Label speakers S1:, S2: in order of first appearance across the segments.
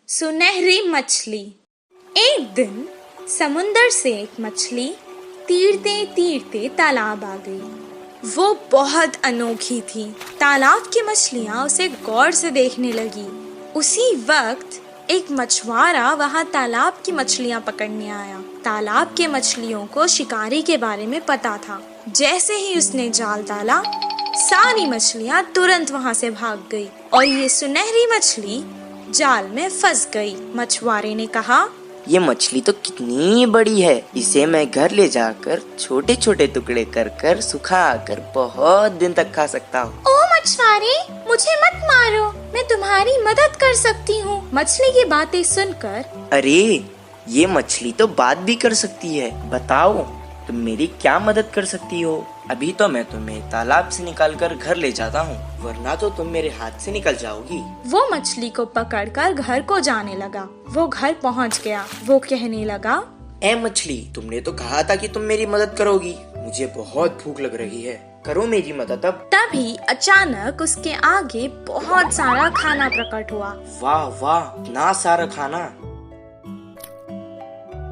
S1: सुनहरी मछली। एक दिन समुंदर से एक मछली तीरते तीरते तालाब आ गई। वो बहुत अनोखी थी। तालाब की मछलियाँ उसे गौर से देखने लगी। उसी वक्त एक मछुआरा वहाँ तालाब की मछलियाँ पकड़ने आया। तालाब के मछलियों को शिकारी के बारे में पता था। जैसे ही उसने जाल डाला, सारी मछलियाँ तुरंत वहाँ से भाग गई और ये सुनहरी मछली जाल में फंस गई। मछुआरे ने कहा,
S2: ये मछली तो कितनी बड़ी है, इसे मैं घर ले जाकर छोटे छोटे टुकड़े कर कर सुखा कर बहुत दिन तक खा सकता हूँ।
S1: ओ मछुआरे, मुझे मत मारो, मैं तुम्हारी मदद कर सकती हूँ। मछली की बातें सुनकर,
S2: अरे ये मछली तो बात भी कर सकती है, बताओ तुम मेरी क्या मदद कर सकती हो? अभी तो मैं तुम्हें तालाब से निकालकर घर ले जाता हूँ, वरना तो तुम मेरे हाथ से निकल जाओगी।
S1: वो मछली को पकड़कर घर को जाने लगा। वो घर पहुँच गया। वो कहने लगा,
S2: ए मछली, तुमने तो कहा था कि तुम मेरी मदद करोगी। मुझे बहुत भूख लग रही है, करो मेरी मदद अब।
S1: तभी अचानक उसके आगे बहुत सारा खाना प्रकट हुआ।
S2: वाह वाह, इतना सारा खाना!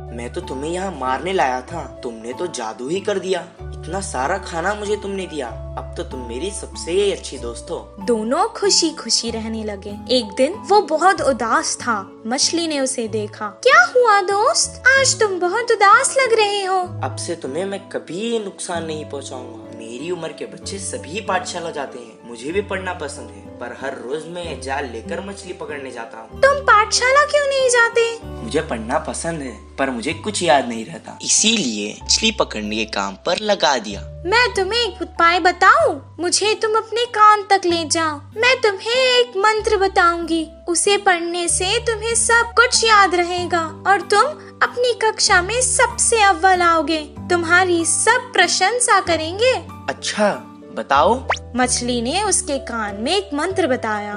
S2: मैं तो तुम्हें यहाँ मारने लाया था, तुमने तो जादू ही कर दिया। इतना सारा खाना मुझे तुमने दिया, अब तो तुम मेरी सबसे अच्छी दोस्त हो।
S1: दोनों खुशी खुशी रहने लगे। एक दिन वो बहुत उदास था। मछली ने उसे देखा। क्या हुआ दोस्त, आज तुम बहुत उदास लग रहे हो।
S2: अब से तुम्हें मैं कभी नुकसान नहीं पहुँचाऊंगा। मेरी उम्र के बच्चे सभी पाठशाला जाते हैं, मुझे भी पढ़ना पसंद है, पर हर रोज मैं जाल लेकर मछली पकड़ने जाता हूँ।
S1: तुम पाठशाला क्यों नहीं जाते?
S2: मुझे पढ़ना पसंद है, पर मुझे कुछ याद नहीं रहता, इसीलिए मछली पकड़ने के काम पर लगा दिया।
S1: मैं तुम्हें एक उपाय बताऊं? मुझे तुम अपने कान तक ले जाओ। मैं तुम्हें एक मंत्र बताऊंगी, उसे पढ़ने से तुम्हें सब कुछ याद रहेगा और तुम अपनी कक्षा में सबसे अव्वल आओगे। तुम्हारी सब प्रशंसा करेंगे।
S2: अच्छा, बताओ।
S1: मछली ने उसके कान में एक मंत्र बताया।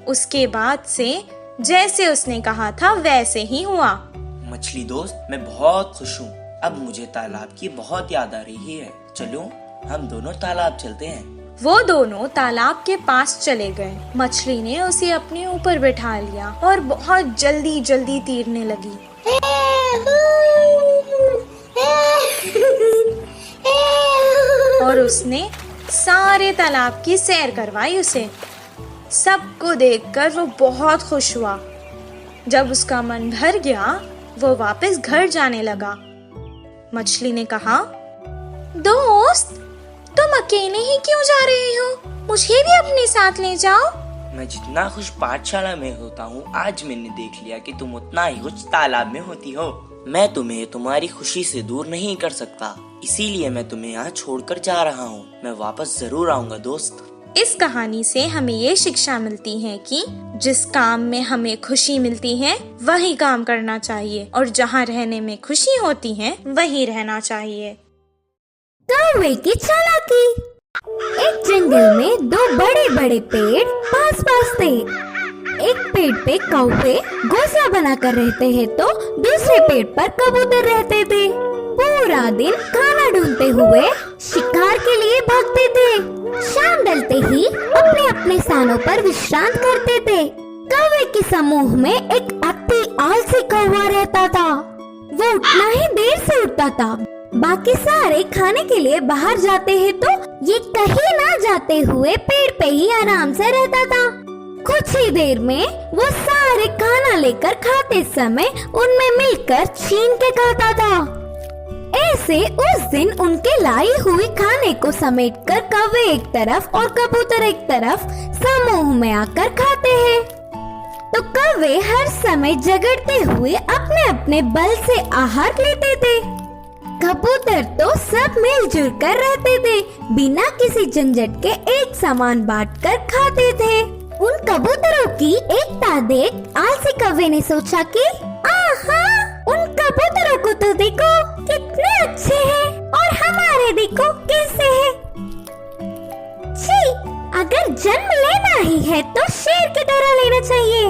S1: उसके बाद से जैसे उसने कहा था वैसे ही हुआ।
S2: मछली दोस्त, मैं बहुत खुश हूँ। अब मुझे तालाब की बहुत याद आ रही है। चलो हम दोनों तालाब चलते हैं।
S1: वो दोनों तालाब के पास चले गए। मछली ने उसे अपने ऊपर बैठा लिया और बहुत जल्दी जल्दी तैरने लगी। और उसने सारे तालाब की सैर करवाई उसे। सबको देखकर वो बहुत खुश हुआ। जब उसका मन भर गया, वो वापस घर जाने लगा। मछली ने कहा, दोस्त, तुम अकेले ही क्यों जा रहे हो? मुझे भी अपने साथ ले जाओ।
S2: मैं जितना खुश पाठशाला में होता हूँ, आज मैंने देख लिया कि तुम उतना ही खुश तालाब में होती हो। मैं तुम्हें तुम्हारी खुशी से दूर नहीं कर सकता, इसीलिए मैं तुम्हें यहाँ छोड़कर जा रहा हूँ। मैं वापस जरूर आऊँगा दोस्त।
S1: इस कहानी से हमें ये शिक्षा मिलती है कि जिस काम में हमें खुशी मिलती है वही काम करना चाहिए और जहाँ रहने में खुशी होती है वही रहना चाहिए।
S3: कौवे की चालाकी। एक जंगल में दो बड़े बड़े पेड़ पास पास थे। एक पेड़ पे कौवे घोंसला बनाकर रहते हैं तो दूसरे पेड़ पर कबूतर रहते थे। पूरा दिन खाना ढूंढते हुए शिकार के लिए भागते थे। शाम ढलते ही अपने अपने स्थानों पर विश्राम करते थे। कौवे के समूह में एक अति आलसी कौवा रहता था। वो उठना ही देर से उठता था। बाकी सारे खाने के लिए बाहर जाते हैं तो ये कहीं ना जाते हुए पेड़ पे ही आराम से रहता था। कुछ ही देर में वो सारे खाना लेकर खाते समय उनमें मिलकर छीन के खाता था। ऐसे उस दिन उनके लाई हुई खाने को समेटकर कौवे एक तरफ और कबूतर एक तरफ समूह में आकर खाते हैं। तो कौवे हर समय झगड़ते हुए अपने अपने बल से आहार लेते थे। कबूतर तो सब मिलजुल कर रहते थे, बिना किसी झंझट के एक सामान बांटकर खाते थे। उन कबूतरों की एकता देख आलसी कौवे ने सोचा कि आहा, उन कबूतरों को तो देखो कितने अच्छे हैं और हमारे देखो कैसे हैं। छी, अगर जन्म लेना ही है तो शेर की तरह लेना चाहिए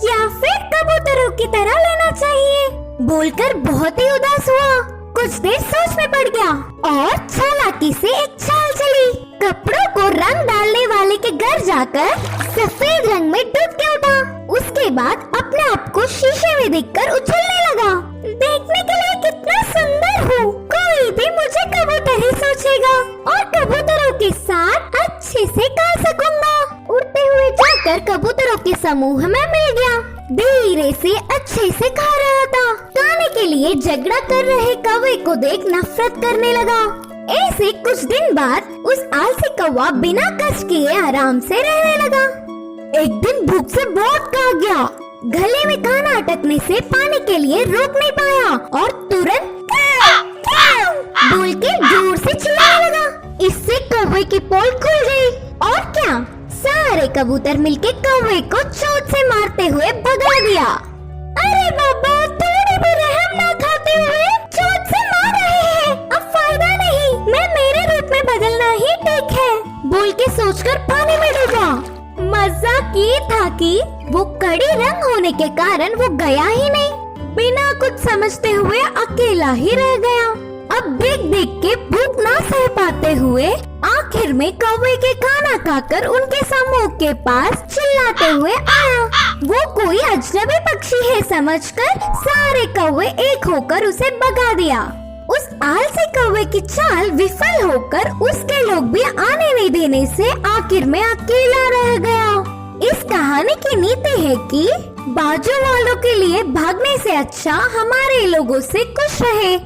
S3: या फिर कबूतरों की तरह लेना चाहिए। बोलकर बहुत ही उदास हुआ। कुछ देर सोच में पड़ गया और चालाकी से एक चाल चली। कपड़ों को रंग डालने वाले के घर जाकर सफेद रंग में डूब के उठा। उसके बाद अपने आप को शीशे में देखकर उछलने लगा। देखने के लिए कितना सुंदर हूँ, कोई भी मुझे कबूतर ही सोचेगा और कबूतरों के साथ अच्छे से गा सकूंगा। उड़ते हुए जाकर कबूतरों के समूह में मिल गया। धीरे से अच्छे से खा रहा था। खाने के लिए झगड़ा कर रहे कौवे को देख नफरत करने लगा। ऐसे कुछ दिन बाद उस आलसी कौवा बिना कष्ट किए आराम से रहने लगा। एक दिन भूख से बहुत खा गया। गले में खाना अटकने से पानी के लिए रोक नहीं पाया और तुरंत बोल के जोर से चिल्लाने लगा। इससे कौवे की पोल खुल गई और क्या, सारे कबूतर मिलके कौवे को चोट से मारते हुए भगा दिया। अरे बाबा, थोड़ी भी रहम ना खाते हुए चोट से मार रहे हैं। अब फायदा नहीं, मैं मेरे रूप में बदलना ही ठीक है, बोल के सोचकर पानी में डूबा। मजाक ये था कि वो कड़ी रंग होने के कारण वो गया ही नहीं। बिना कुछ समझते हुए अकेला ही रह गया। अब देख देख के भूख ना सह पाते हुए आखिर में कौवे के खाना खाकर उनके समूह के पास चिल्लाते हुए आया। वो कोई अजनबी पक्षी है समझकर सारे कौवे एक होकर उसे भगा दिया। उस आलसी कौवे की चाल विफल होकर उसके लोग भी आने नहीं देने से आखिर में अकेला रह गया। इस कहानी की नीति है कि बाजू वालों के लिए भागने से अच्छा हमारे लोगों से खुश रहे।